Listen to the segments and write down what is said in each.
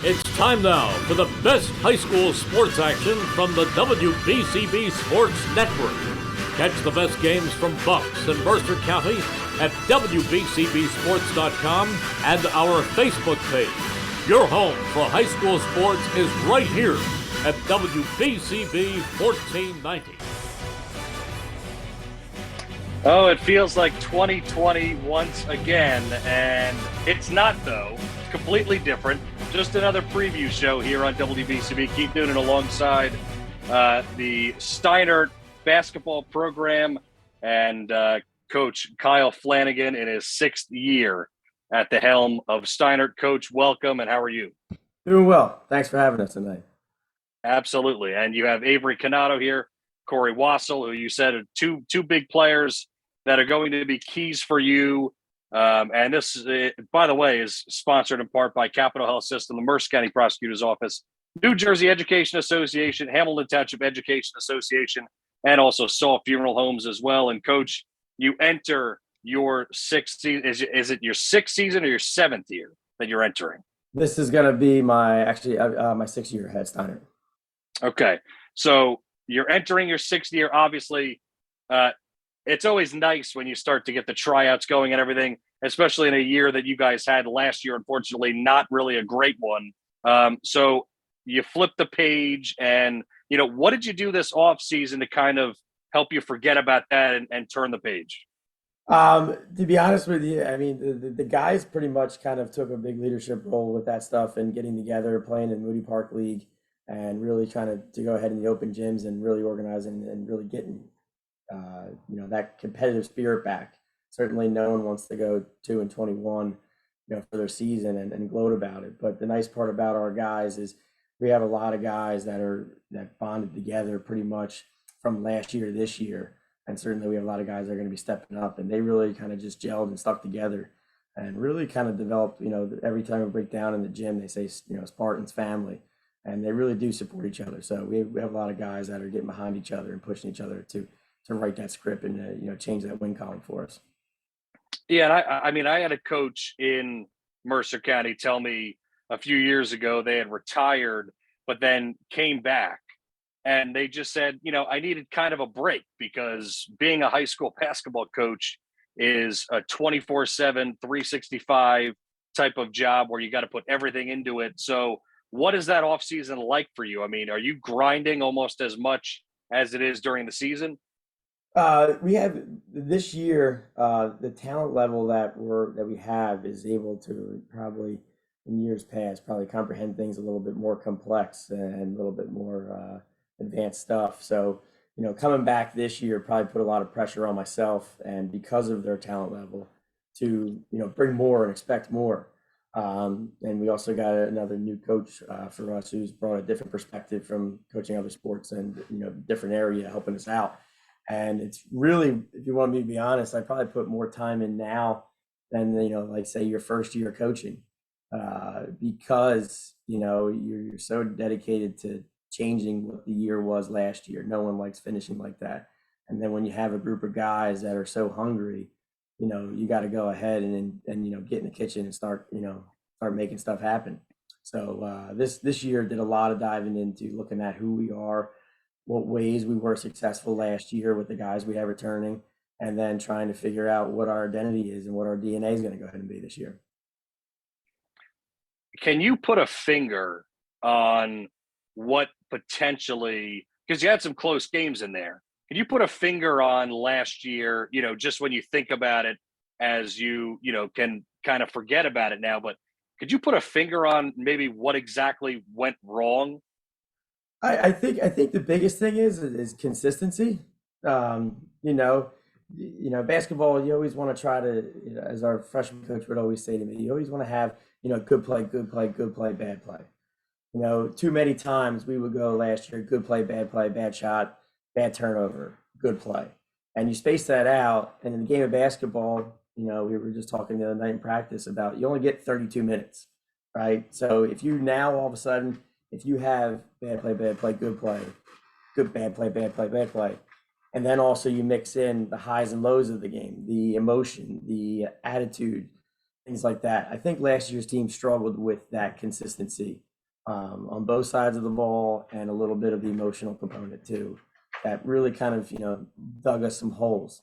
It's time now for the best high school sports action from the WBCB Sports Network. Catch the best games from Bucks and Mercer County at WBCBSports.com and our Facebook page. Your home for high school sports is right here at WBCB 1490. Oh, it feels like 2020 once again, and it's not, though. It's completely different. Just another preview show here on WBCB. Keep doing it alongside the Steinert basketball program and Coach Kyle Flanagan in his 6th year at the helm of Steinert. Coach, welcome, and how are you? Doing well. Thanks for having us tonight. Absolutely. And you have Avery Canato here, Corey Wassel, who you said are two big players that are going to be keys for you. And this, by the way, is sponsored in part by Capital Health System, the Mercer County Prosecutor's Office, New Jersey Education Association, Hamilton Township Education Association, and also Saw Funeral Homes as well. And Coach, you enter your 6th season. Is it your 6th season or your 7th year that you're entering? This is going to be my 6th year at Steinert. Okay. So you're entering your 6th year. Obviously, it's always nice when you start to get the tryouts going and everything, especially in a year that you guys had last year, unfortunately, not really a great one. So you flip the page and, what did you do this off season to kind of help you forget about that and turn the page? To be honest with you, I mean, the guys pretty much kind of took a big leadership role with that stuff and getting together, playing in Moody Park League and really trying to go ahead in the open gyms and really organizing and really getting that competitive spirit back. Certainly no one wants to go 2-21, for their season and gloat about it. But the nice part about our guys is we have a lot of guys that bonded together pretty much from last year to this year. And certainly we have a lot of guys that are going to be stepping up, and they really kind of just gelled and stuck together and really kind of developed, every time we break down in the gym, they say, Spartans family, and they really do support each other. So we have a lot of guys that are getting behind each other and pushing each other to write that script and change that win column for us. Yeah, and I mean, I had a coach in Mercer County tell me a few years ago they had retired, but then came back, and they just said, I needed kind of a break because being a high school basketball coach is a 24/7, 365 type of job where you got to put everything into it. So what is that off season like for you? I mean, are you grinding almost as much as it is during the season? We have this year, the talent level that we have is able to probably in years past probably comprehend things a little bit more complex and a little bit more advanced stuff. So, coming back this year probably put a lot of pressure on myself, and because of their talent level to, bring more and expect more. And we also got another new coach for us who's brought a different perspective from coaching other sports and, different area helping us out. And it's really, if you want me to be honest, I probably put more time in now than, like say your first year coaching, because, you're so dedicated to changing what the year was last year. No one likes finishing like that. And then when you have a group of guys that are so hungry, you got to go ahead and get in the kitchen and start making stuff happen. So this year did a lot of diving into looking at who we are, what ways we were successful last year with the guys we have returning, and then trying to figure out what our identity is and what our DNA is going to go ahead and be this year. Can you put a finger on what potentially, because you had some close games in there, can you put a finger on last year, just when you think about it as you can kind of forget about it now, but could you put a finger on maybe what exactly went wrong? I think the biggest thing is consistency. Basketball, you always want to try to, as our freshman coach would always say to me, you always want to have, good play, bad play. Too many times we would go last year, good play, bad shot, bad turnover, good play. And you space that out. And in the game of basketball, we were just talking the other night in practice about you only get 32 minutes, right? So if you now all of a sudden, if you have bad play, good play, good bad play, and then also you mix in the highs and lows of the game, the emotion, the attitude, things like that. I think last year's team struggled with that consistency on both sides of the ball, and a little bit of the emotional component too. That really kind of, dug us some holes.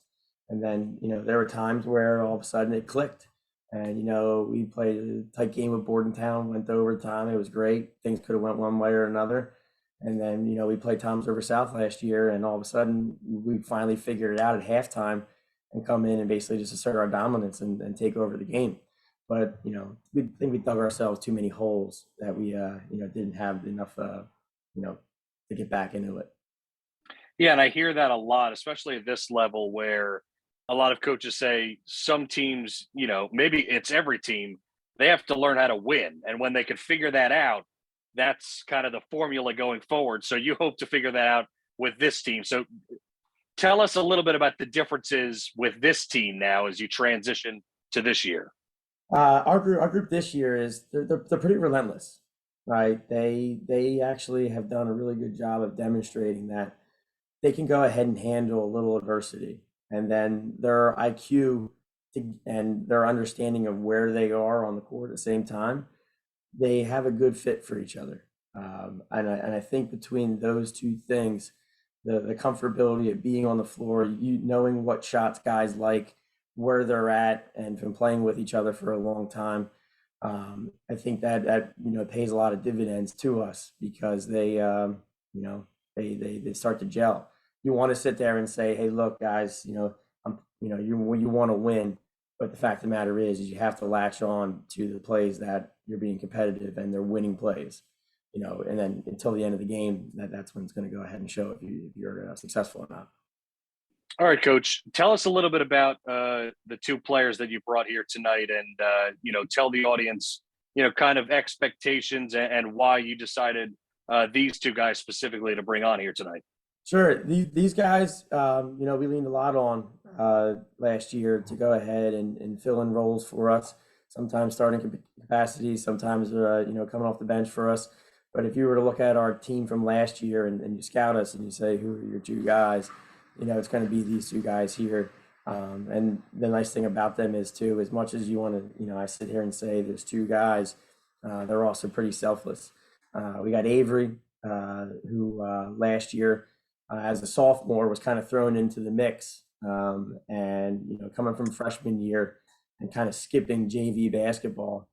And then, there were times where all of a sudden it clicked. And, we played a tight game with Bordentown, went to overtime. It was great. Things could have went one way or another. And then, we played Toms River South last year, and all of a sudden we finally figured it out at halftime and come in and basically just assert our dominance and take over the game. But, we think we dug ourselves too many holes that we, didn't have enough, to get back into it. Yeah, and I hear that a lot, especially at this level where a lot of coaches say some teams, maybe it's every team, they have to learn how to win. And when they can figure that out, that's kind of the formula going forward. So you hope to figure that out with this team. So tell us a little bit about the differences with this team now as you transition to this year. Our group this year is they're pretty relentless, right? They actually have done a really good job of demonstrating that they can go ahead and handle a little adversity, and then their IQ and their understanding of where they are on the court at the same time, they have a good fit for each other. And I think between those two things, the comfortability of being on the floor, you knowing what shots guys like, where they're at, and from playing with each other for a long time, I think that pays a lot of dividends to us because they start to gel. You want to sit there and say, hey, look, guys, you want to win, but the fact of the matter is you have to latch on to the plays that you're being competitive and they're winning plays, and then until the end of the game, that's when it's going to go ahead and show if you're successful or not. All right, Coach, tell us a little bit about the two players that you brought here tonight and, tell the audience, kind of expectations and why you decided these two guys specifically to bring on here tonight. Sure. These guys, we leaned a lot on last year to go ahead and fill in roles for us. Sometimes starting capacity, sometimes coming off the bench for us. But if you were to look at our team from last year and you scout us and you say who are your two guys, it's going to be these two guys here. And the nice thing about them is too, as much as you want to, I sit here and say there's two guys, they're also pretty selfless. We got Avery, who last year, as a sophomore, was kind of thrown into the mix, and coming from freshman year and kind of skipping JV basketball.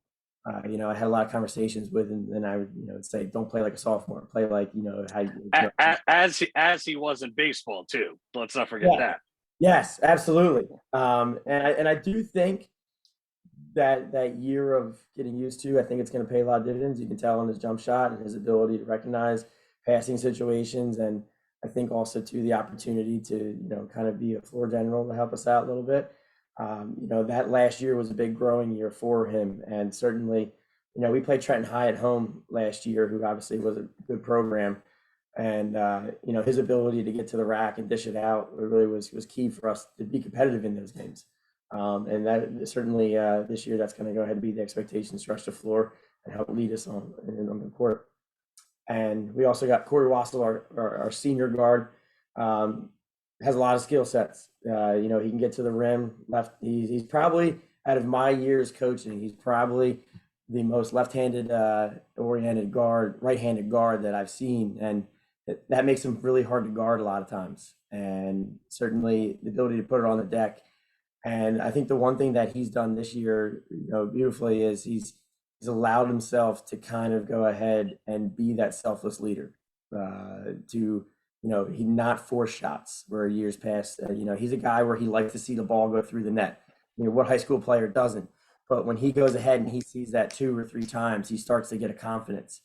I had a lot of conversations with him, and I would say, don't play like a sophomore, play like how you. As he was in baseball too. Let's not forget that. Yes, absolutely. And I do think that year of getting used to, I think it's going to pay a lot of dividends. You can tell on his jump shot and his ability to recognize passing situations, and I think also to the opportunity to kind of be a floor general to help us out a little bit. That last year was a big growing year for him, and certainly, we played Trenton High at home last year, who obviously was a good program, and his ability to get to the rack and dish it out really was key for us to be competitive in those games. And that certainly this year that's going to go ahead and be the expectation, stretch the floor and help lead us on the court. And we also got Corey Wassel, our senior guard, has a lot of skill sets. He can get to the rim. He's probably, out of my years coaching, he's probably the most left-handed oriented guard, right-handed guard that I've seen, and that makes him really hard to guard a lot of times. And certainly the ability to put it on the deck. And I think the one thing that he's done this year, beautifully, is he's allowed himself to kind of go ahead and be that selfless leader, he not force shots where years past, he's a guy where he likes to see the ball go through the net. What high school player doesn't? But when he goes ahead and he sees that 2 or 3 times, he starts to get a confidence.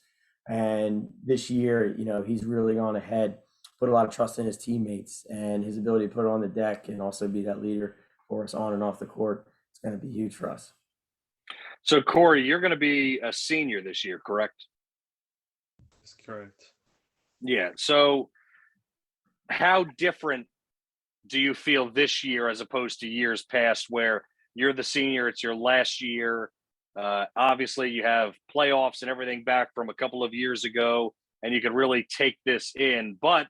And this year, he's really gone ahead, put a lot of trust in his teammates, and his ability to put it on the deck and also be that leader for us on and off the court. It's going to be huge for us. So, Corey, you're going to be a senior this year, correct? That's correct. Yeah. So how different do you feel this year as opposed to years past where you're the senior, it's your last year? Obviously, you have playoffs and everything back from a couple of years ago, and you can really take this in. But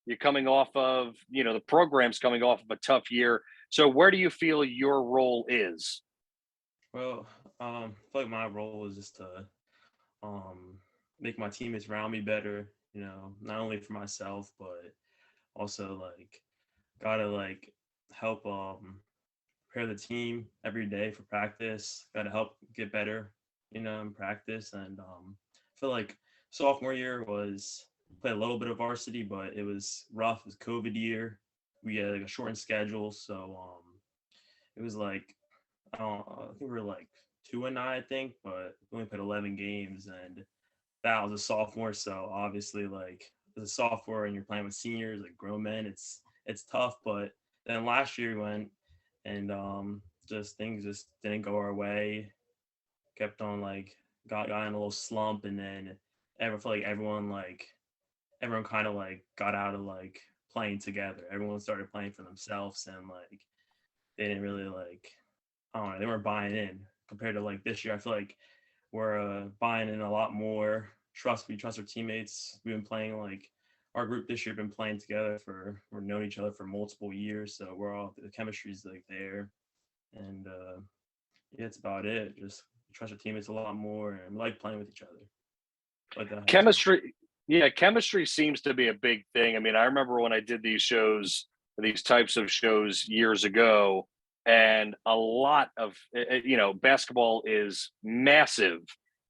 you're coming off of, the program's coming off of a tough year. So where do you feel your role is? Well, I feel like my role is just to make my teammates around me better. Not only for myself, but also like gotta like help prepare the team every day for practice. Gotta help get better, in practice. And I feel like sophomore year was played a little bit of varsity, but it was rough. It was COVID year. We had like a shortened schedule, so it was like I think we were like 2-9, I think, but we only played 11 games, and that was a sophomore. So obviously, like as a sophomore and you're playing with seniors, like grown men, it's tough. But then last year we went and just things just didn't go our way. Kept on like got in a little slump, and then I feel like everyone kind of like got out of like playing together. Everyone started playing for themselves, and like they didn't really like I don't know, they weren't buying in compared to like this year. I feel like we're buying in a lot more. We trust our teammates. We've been playing like our group this year been playing together we're known each other for multiple years, so the chemistry's like there, and yeah, it's about it. Just trust our teammates a lot more and like playing with each other. Like that. Chemistry, yeah, chemistry seems to be a big thing. I mean, I remember when I did these types of shows years ago, and a lot of basketball is massive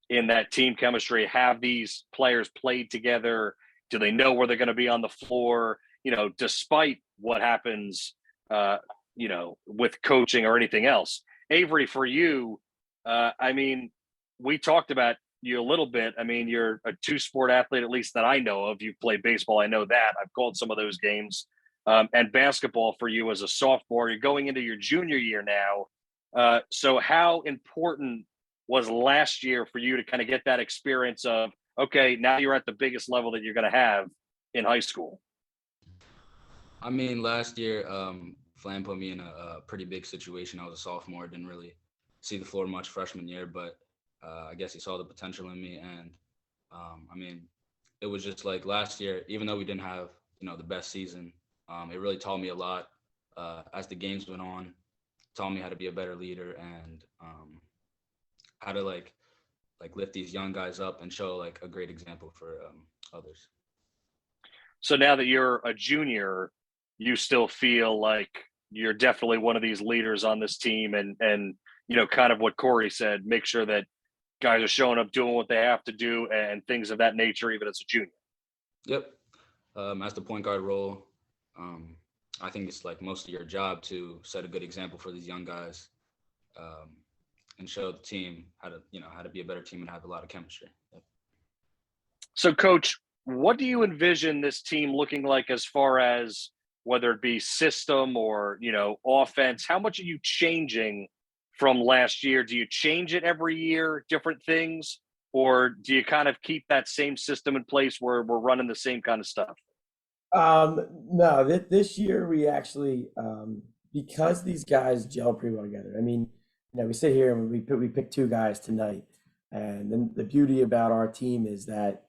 in that team chemistry. Have these players played together? Do they know where they're going to be on the floor? Despite what happens, with coaching or anything else. Avery, for you, I mean, we talked about you a little bit. I mean, you're a two-sport athlete, at least that I know of. You've played baseball. I know that. I've called some of those games. And basketball for you as a sophomore. You're going into your junior year now. So how important was last year for you to kind of get that experience of, okay, now you're at the biggest level that you're going to have in high school? I mean, last year, Flan put me in a pretty big situation. I was a sophomore, didn't really see the floor much freshman year, but I guess he saw the potential in me. And I mean, it was just like last year, even though we didn't have, the best season, it really taught me a lot as the games went on, taught me how to be a better leader and how to like lift these young guys up and show like a great example for others. So now that you're a junior, you still feel like you're definitely one of these leaders on this team, and kind of what Corey said, make sure that guys are showing up, doing what they have to do, and things of that nature, even as a junior. Yep. As the point guard role, I think it's like mostly your job to set a good example for these young guys, and show the team how to be a better team and have a lot of chemistry. Yep. So, Coach, what do you envision this team looking like as far as whether it be system or, offense? How much are you changing from last year? Do you change it every year, different things? Or do you kind of keep that same system in place where we're running the same kind of stuff? No, this year we actually, because these guys gel pretty well together. I mean, we sit here and we pick two guys tonight. And then the beauty about our team is that,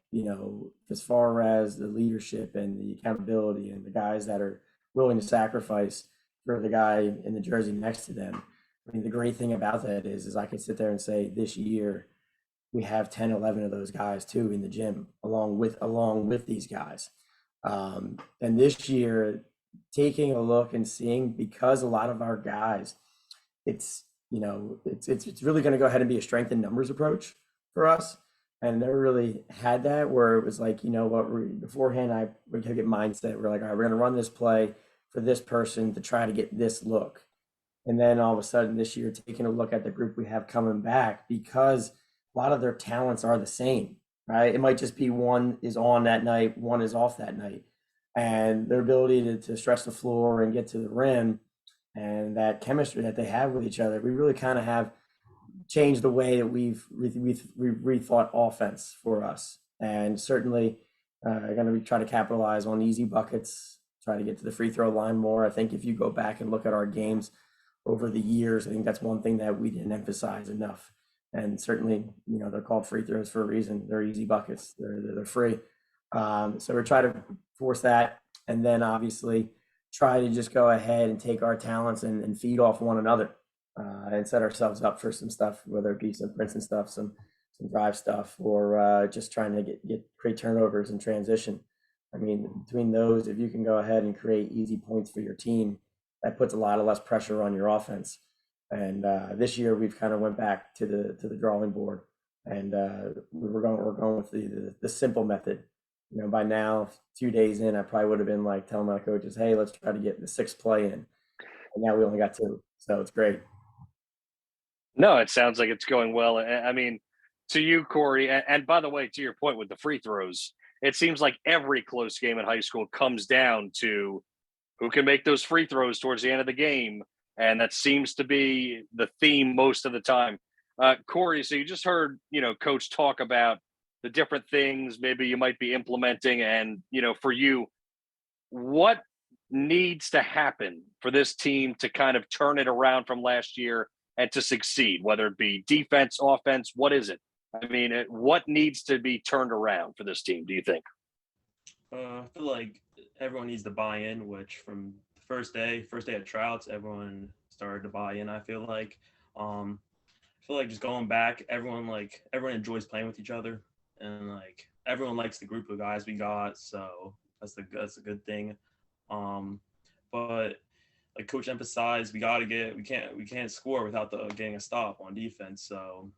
as far as the leadership and the accountability and the guys that are willing to sacrifice for the guy in the jersey next to them. I mean, the great thing about that is I can sit there and say this year we have 10, 11 of those guys too in the gym along with these guys. And this year, taking a look and seeing, because a lot of our guys, it's really going to go ahead and be a strength in numbers approach for us. And never really had that where it was like, beforehand, we could get mindset. We're like, all right, we're going to run this play for this person to try to get this look. And then all of a sudden this year, taking a look at the group we have coming back, because a lot of their talents are the same, right? It might just be one is on that night, one is off that night. And their ability to stretch the floor and get to the rim and that chemistry that they have with each other, we really kind of have changed the way that we've rethought offense for us. And certainly going to try to capitalize on easy buckets, try to get to the free throw line more. I think if you go back and look at our games over the years, I think that's one thing that we didn't emphasize enough. And certainly, they're called free throws for a reason. They're easy buckets. They're free. So we try to force that, and then obviously try to just go ahead and take our talents and feed off one another, and set ourselves up for some stuff, whether it be some Princeton stuff, some drive stuff, or just trying to create turnovers in transition. I mean, between those, if you can go ahead and create easy points for your team, that puts a lot of less pressure on your offense. And this year we've kind of went back to the drawing board, and we're going with the simple method. You know, by now, 2 days in, I probably would have been like telling my coaches, "Hey, let's try to get the 6th play in." And now we only got 2, so it's great. No, it sounds like it's going well. I mean, to you, Corey, and by the way, to your point with the free throws, it seems like every close game in high school comes down to who can make those free throws towards the end of the game. And that seems to be the theme most of the time. Corey, so you just heard, Coach talk about the different things maybe you might be implementing. And, for you, what needs to happen for this team to kind of turn it around from last year and to succeed, whether it be defense, offense? What is it? I mean, what needs to be turned around for this team, do you think? I feel like everyone needs to buy in, which from the first day of tryouts, everyone started to buy in. I feel like just going back, everyone enjoys playing with each other, and like everyone likes the group of guys we got, so that's a good thing. But like Coach emphasized, we can't score without getting a stop on defense. So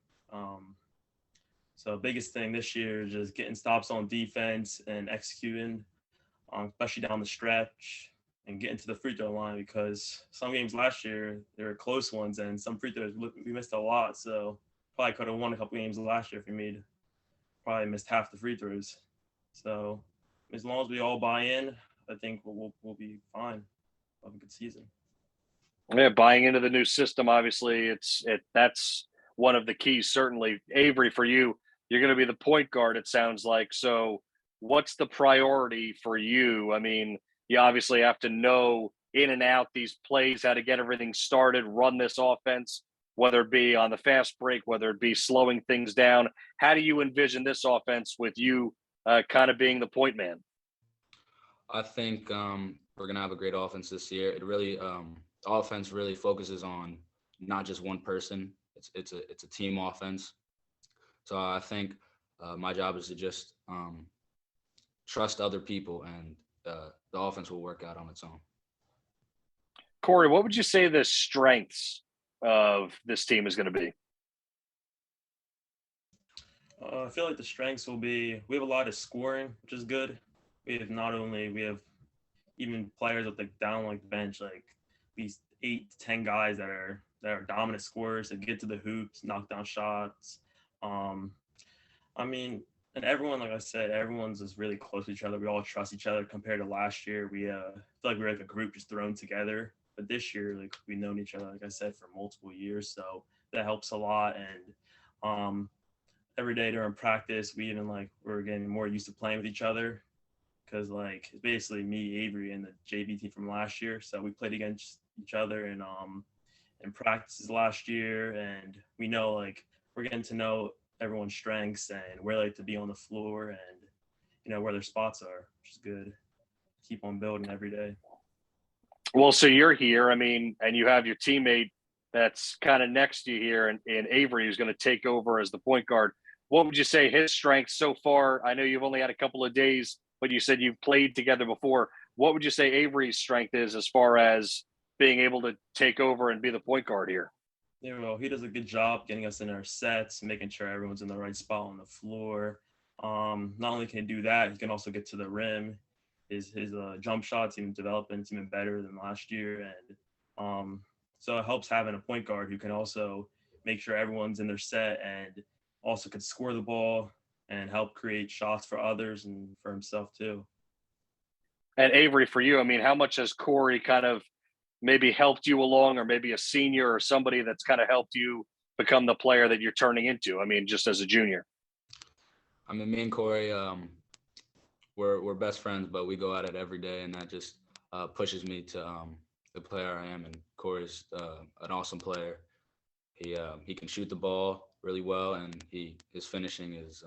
biggest thing this year is just getting stops on defense and executing, especially down the stretch, and getting to the free throw line, because some games last year, there were close ones, and some free throws we missed a lot. So probably could have won a couple games last year if we probably missed half the free throws. So as long as we all buy in, I think we'll be fine. We'll have a good season. Yeah, buying into the new system, obviously, that's one of the keys. Certainly, Avery, for you, you're going to be the point guard, it sounds like. So, what's the priority for you? I mean, you obviously have to know in and out these plays, how to get everything started, run this offense, whether it be on the fast break, whether it be slowing things down. How do you envision this offense with you kind of being the point man? I think we're gonna have a great offense this year. It really offense really focuses on not just one person. It's a team offense. So I think my job is to just trust other people, and the offense will work out on its own. Corey, what would you say the strengths of this team is going to be? I feel like the strengths will be, we have a lot of scoring, which is good. We have even players at the down like bench, like these 8 to 10 guys that are dominant scorers that get to the hoops, knock down shots. I mean, and everyone, like I said, everyone's just really close to each other. We all trust each other compared to last year. We feel like we're like a group just thrown together. But this year, like, we've known each other, like I said, for multiple years, so that helps a lot. And every day during practice, we're getting more used to playing with each other, because like it's basically me, Avery, and the JV team from last year. So we played against each other in practices last year, and we know, like, we're getting to know everyone's strengths and where they like to be on the floor, and where their spots are, which is good. Keep on building every day. Well, so you're here, I mean, and you have your teammate that's kind of next to you here, and Avery, who's going to take over as the point guard. What would you say his strengths so far? I know you've only had a couple of days, but you said you've played together before. What would you say Avery's strength is as far as being able to take over and be the point guard here? Yeah, well, he does a good job getting us in our sets, making sure everyone's in the right spot on the floor. Not only can he do that, he can also get to the rim. His jump shots even developing, it's even better than last year, and so it helps having a point guard who can also make sure everyone's in their set and also can score the ball and help create shots for others and for himself too. And Avery, for you, I mean, how much has Corey kind of maybe helped you along, or maybe a senior or somebody that's kind of helped you become the player that you're turning into? I mean, just as a junior. I mean, me and Corey, we're best friends, but we go at it every day, and that just pushes me to the player I am. And Corey's an awesome player. He can shoot the ball really well, and his finishing is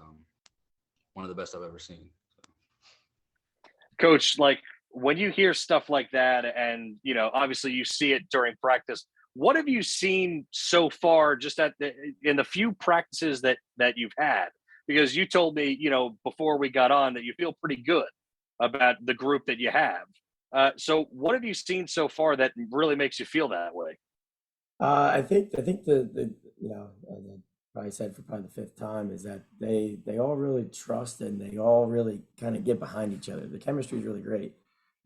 one of the best I've ever seen. So. Coach, like, when you hear stuff like that, and obviously you see it during practice, what have you seen so far just in the few practices that you've had? Because you told me, before we got on, that you feel pretty good about the group that you have. So what have you seen so far that really makes you feel that way? I think the probably said for probably the fifth time is that they all really trust and they all really kind of get behind each other. The chemistry is really great.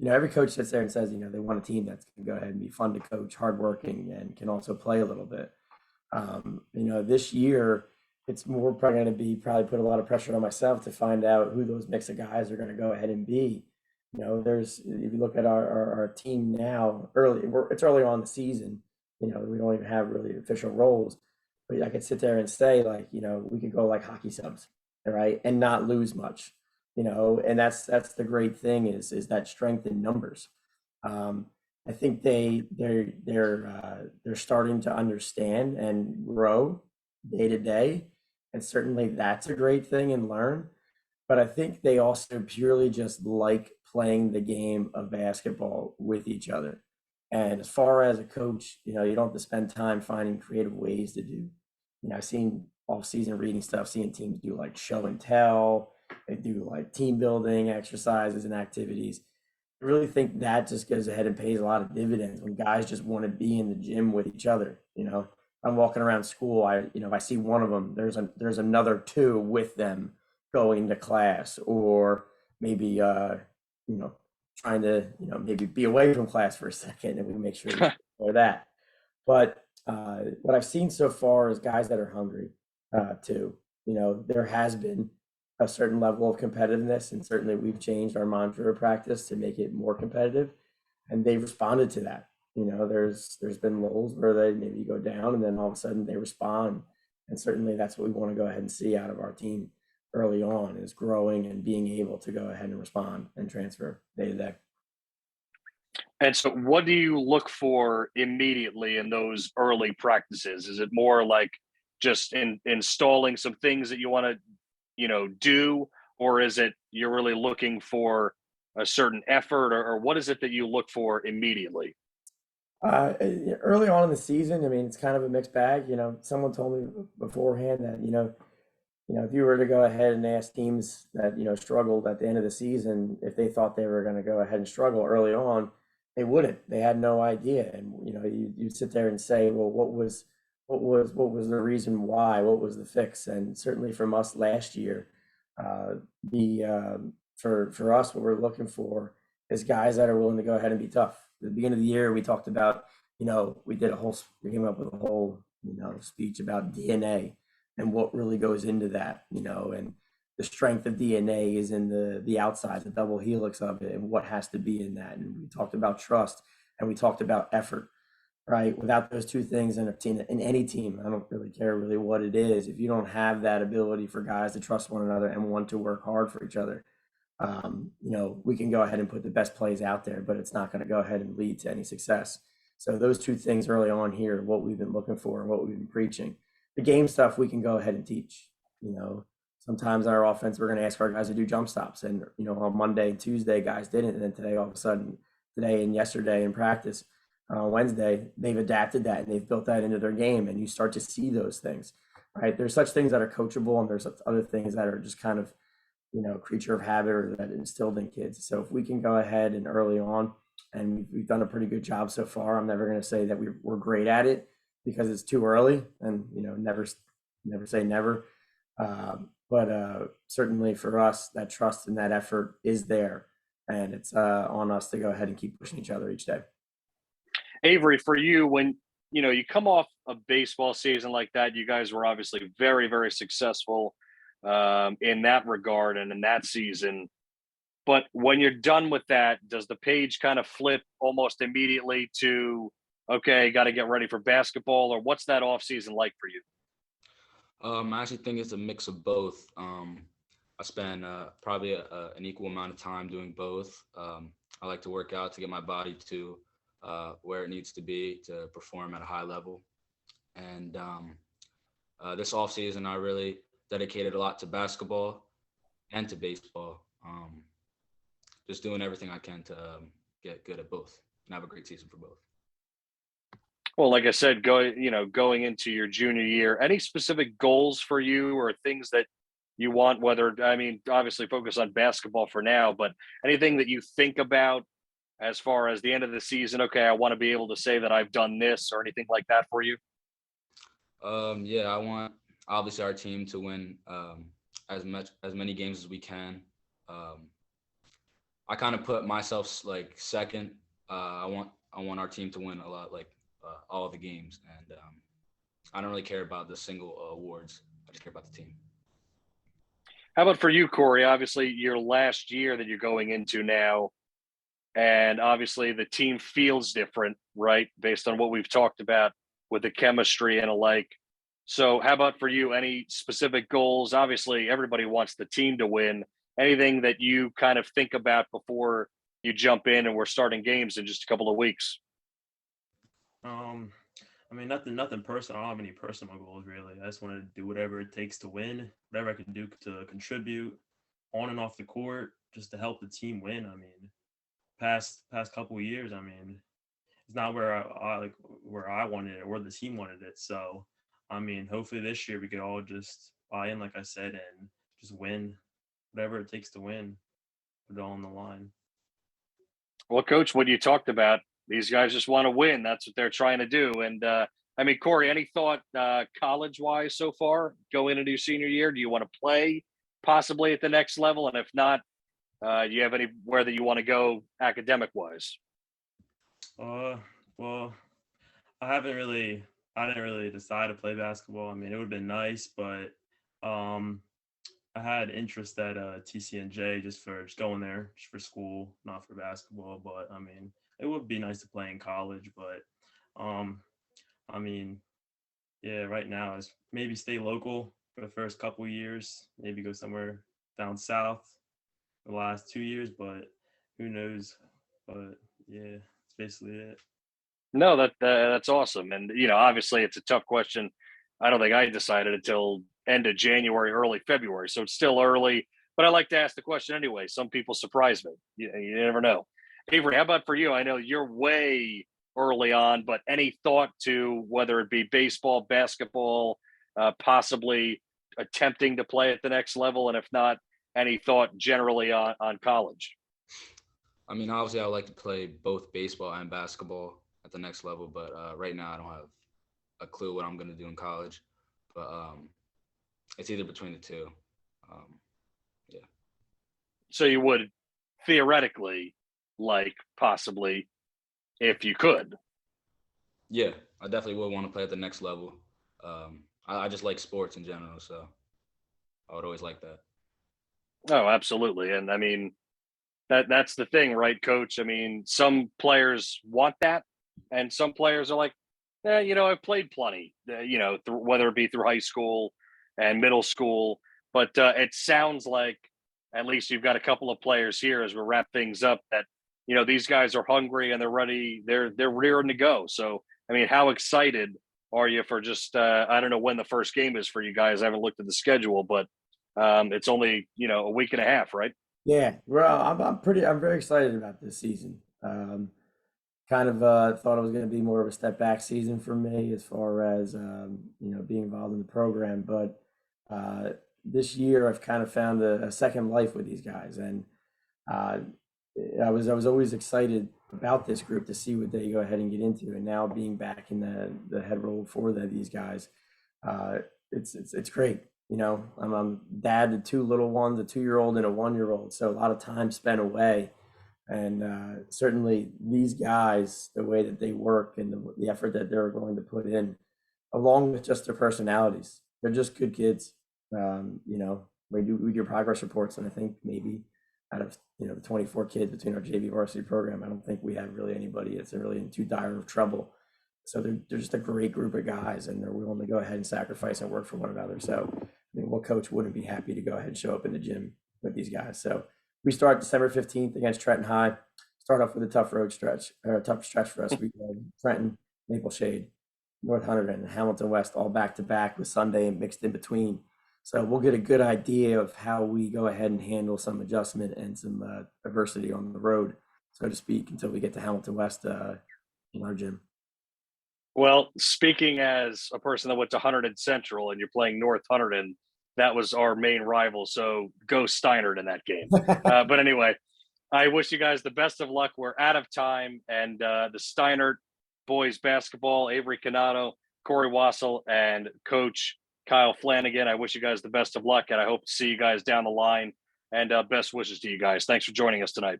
Every coach sits there and says, they want a team that's going to go ahead and be fun to coach, hardworking, and can also play a little bit. This year it's more probably going to be put a lot of pressure on myself to find out who those mix of guys are going to go ahead and be. There's if you look at our team now, it's early on in the season. We don't even have really official roles, but I could sit there and say we could go like hockey subs, right, and not lose much, and that's the great thing is that strength in numbers. I think they're starting to understand and grow day to day, and certainly that's a great thing and learn. But I think they also purely just like playing the game of basketball with each other. And as far as a coach, you don't have to spend time finding creative ways to do. I've seen off season reading stuff, seeing teams do like show and tell, they do like team building exercises and activities. I really think that just goes ahead and pays a lot of dividends when guys just want to be in the gym with each other. I'm walking around school, if I see one of them, there's another two with them going to class, or maybe trying to maybe be away from class for a second, and we make sure for that. But what I've seen so far is guys that are hungry too. There has been a certain level of competitiveness, and certainly we've changed our mantra of practice to make it more competitive, and they've responded to that. There's been lulls where they maybe go down, and then all of a sudden they respond, and certainly that's what we want to go ahead and see out of our team early on, is growing and being able to go ahead and respond and transfer day to day. And so what do you look for immediately in those early practices? Is it more like just installing some things that you want to, do, or is it you're really looking for a certain effort, or what is it that you look for immediately? Early on in the season, it's kind of a mixed bag. Someone told me beforehand that, if you were to go ahead and ask teams that, struggled at the end of the season, if they thought they were going to go ahead and struggle early on, they wouldn't. They had no idea. And, you'd sit there and say, well, what was the reason why? What was the fix? And certainly from us last year, for us, what we're looking for is guys that are willing to go ahead and be tough. At the beginning of the year, we talked about, we came up with a whole, speech about DNA and what really goes into that, and the strength of DNA is in the outside, the double helix of it, and what has to be in that. And we talked about trust, and we talked about effort, right? Without those two things in a team, in any team, I don't really care really what it is. If you don't have that ability for guys to trust one another and want to work hard for each other, we can go ahead and put the best plays out there, but it's not going to go ahead and lead to any success. So those two things early on here, what we've been looking for and what we've been preaching. The game stuff we can go ahead and teach. Sometimes on our offense, we're going to ask our guys to do jump stops, and on Monday and Tuesday, guys didn't, and then today, all of a sudden, today and yesterday in practice, on Wednesday, they've adapted that and they've built that into their game, and you start to see those things, right? There's such things that are coachable, and there's other things that are just kind of, creature of habit or that instilled in kids. So if we can go ahead and early on, and we've done a pretty good job so far. I'm never going to say that we're great at it because it's too early, and never say never. But certainly for us, that trust and that effort is there, and it's on us to go ahead and keep pushing each other each day. Avery, for you, when you come off a baseball season like that, you guys were obviously very, very successful in that regard and in that season. But when you're done with that, does the page kind of flip almost immediately to, okay, got to get ready for basketball, or what's that off season like for you? I actually think it's a mix of both. I spend probably an equal amount of time doing both. I like to work out to get my body to where it needs to be to perform at a high level. And this off season, I really dedicated a lot to basketball and to baseball. Just doing everything I can to get good at both and have a great season for both. Well, like I said, going into your junior year, any specific goals for you or things that you want, whether, I mean, obviously focus on basketball for now, but anything that you think about as far as the end of the season? Okay, I want to be able to say that I've done this or anything like that for you. Yeah, I want obviously our team to win as many games as we can. I kind of put myself like second. I want our team to win a lot, like all of the games, and I don't really care about the single awards. I just care about the team. How about for you, Corey? Obviously, your last year that you're going into now, and obviously the team feels different, right? Based on what we've talked about with the chemistry and alike. So, how about for you? Any specific goals? Obviously, everybody wants the team to win. Anything that you kind of think about before you jump in and we're starting games in just a couple of weeks? I mean, nothing personal. I don't have any personal goals really. I just want to do whatever it takes to win, whatever I can do to contribute on and off the court, just to help the team win. I mean, past couple of years, I mean, it's not where I like where I wanted it or where the team wanted it. So, I mean, hopefully this year we could all just buy in, like I said, and just win whatever it takes to win. Put it all on the line. Well, Coach, what you talked about, these guys just want to win. That's what they're trying to do. And I mean, Corey, any thought college-wise so far going into your senior year? Do you want to play possibly at the next level? And if not, do you have anywhere that you want to go academic-wise? Well, I didn't really decide to play basketball. I mean, it would have been nice, but um, I had interest at TCNJ just going there just for school, not for basketball. But I mean, it would be nice to play in college. But I mean, yeah, right now is maybe stay local for the first couple years, maybe go somewhere down south the last 2 years, but who knows? But yeah, that's basically it. No, that's awesome. And obviously, it's a tough question. I don't think I decided until end of January, early February, so it's still early. But I like to ask the question anyway. Some people surprise me. You never know. Avery, how about for you? I know you're way early on, but any thought to whether it be baseball, basketball, possibly attempting to play at the next level, and if not, any thought generally on college? I mean, obviously, I would like to play both baseball and basketball at the next level, but right now I don't have a clue what I'm going to do in college. But it's either between the two. Yeah. So you would theoretically like possibly if you could. Yeah, I definitely would want to play at the next level. I just like sports in general, so I would always like that. Oh, absolutely. And I mean, that's the thing, right, Coach? I mean, some players want that, and some players are like, I've played plenty, whether it be through high school and middle school. But it sounds like at least you've got a couple of players here as we wrap things up that, these guys are hungry and they're ready. They're rearing to go. So, I mean, how excited are you for just, I don't know when the first game is for you guys. I haven't looked at the schedule, but it's only, a week and a half, right? Yeah, well, I'm very excited about this season. Kind of thought it was going to be more of a step back season for me as far as being involved in the program, but this year I've kind of found a second life with these guys, and uh, I was always excited about this group to see what they go ahead and get into, and now being back in the head role for these guys, uh, it's great. I'm dad to two little ones, a 2-year-old and a 1-year-old, so a lot of time spent away. And certainly these guys, the way that they work and the effort that they're going to put in, along with just their personalities, they're just good kids. We do progress reports, and I think maybe out of the 24 kids between our JV varsity program, I don't think we have really anybody that's really in too dire of trouble. So they're just a great group of guys, and they're willing to go ahead and sacrifice and work for one another. So I mean, what coach wouldn't be happy to go ahead and show up in the gym with these guys? So we start December 15th against Trenton High. Start off with a tough road stretch, or a tough stretch for us. We go Trenton, Maple Shade, North Hunterdon, and Hamilton West all back to back with Sunday and mixed in between. So we'll get a good idea of how we go ahead and handle some adjustment and some adversity on the road, so to speak, until we get to Hamilton West in our gym. Well, speaking as a person that went to Hunterdon Central and you're playing North Hunterdon, that was our main rival. So go Steinert in that game. But anyway, I wish you guys the best of luck. We're out of time. And the Steinert Boys Basketball, Avery Canato, Corey Wassel, and Coach Kyle Flanagan, I wish you guys the best of luck. And I hope to see you guys down the line. And best wishes to you guys. Thanks for joining us tonight.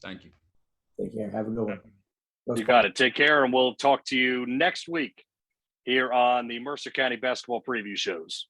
Thank you. Take care. Have a good one. You got it. Take care, and we'll talk to you next week here on the Mercer County Basketball Preview Shows.